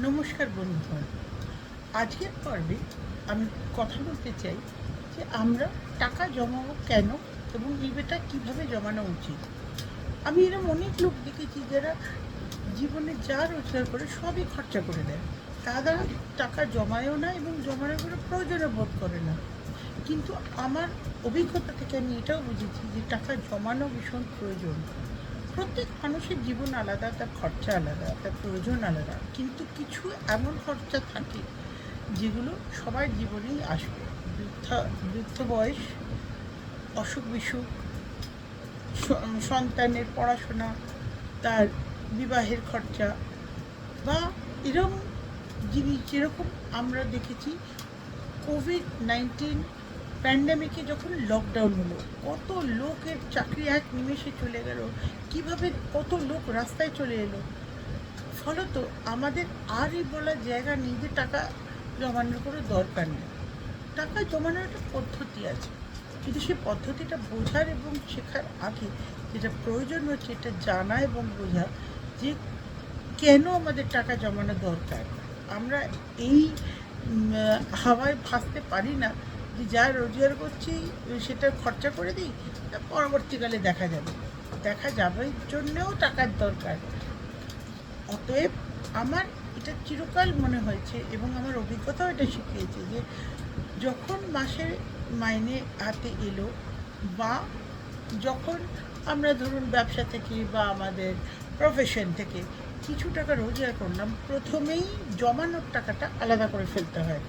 নমস্কার বন্ধুগণ, আজকের পর্বে আমি কথা বলতে চাই যে আমরা টাকা জমাবো কেন এবং এটা কীভাবে জমানো উচিত। আমি এরকম অনেক লোক দেখেছি যারা জীবনে যা রোজগার করে সবই খরচা করে দেয়। তারা টাকা জমায়ও না এবং জমানোর কোনো প্রয়োজনও বোধ করে না। কিন্তু আমার অভিজ্ঞতা থেকে আমি এটাও বুঝেছি যে টাকা জমানো ভীষণ প্রয়োজন। প্রত্যেক মানুষের জীবন আলাদা, তার খরচা আলাদা, তার প্রয়োজন আলাদা, কিন্তু কিছু এমন খরচা থাকে যেগুলো সবার জীবনেই আসবে। বৃদ্ধ বয়স, অসুখ বিসুখ, সন্তানের পড়াশোনা, তার বিবাহের খরচা বা এরকম জিনিস। যেরকম আমরা দেখেছি কোভিড-19 প্যান্ডামিকে যখন লকডাউন হলো, কত লোকের চাকরি এক নিমেষে চলে গেল, কিভাবে কত লোক রাস্তায় চলে এলো। ফলত আমাদের আর এই বলার জায়গা নেই যে টাকা জমানোর কোনো দরকার নেই। টাকা জমানোর একটা পদ্ধতি আছে, কিন্তু সেই পদ্ধতিটা বোঝার এবং শেখার আগে যেটা প্রয়োজন হচ্ছে এটা জানা এবং বোঝা যে কেন আমাদের টাকা জমানো দরকার। আমরা এই হাওয়ায় ভাসতে পারি না যে যা রোজগার করছি সেটা খরচা করে দিই, পরবর্তীকালে দেখা যাবে। দেখা যাবার জন্যেও টাকার দরকার। অতএব আমার এটা চিরকাল মনে হয়েছে এবং আমার অভিজ্ঞতাও এটা শিখিয়েছে যে যখন মাসের মাইনে হাতে এলো বা যখন আমরা ধরুন ব্যবসা থেকে বা আমাদের প্রফেশন থেকে কিছু টাকা রোজগার করলাম, প্রথমেই জমানোর টাকাটা আলাদা করে ফেলতে হয়।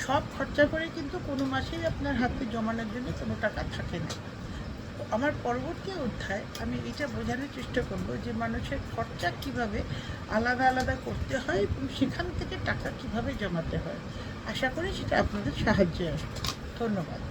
সব খরচা করে কিন্তু কোনো মাসেই আপনার হাতে জমানোর জন্য কোনো টাকা থাকে না। আমার পরবর্তী অধ্যায় আমি এটা বোঝানোর চেষ্টা করব যে মানুষের খরচা কীভাবে আলাদা আলাদা করতে হয় এবং সেখান থেকে টাকা কীভাবে জমাতে হয়। আশা করি সেটা আপনাদের সাহায্যে আসবে। ধন্যবাদ।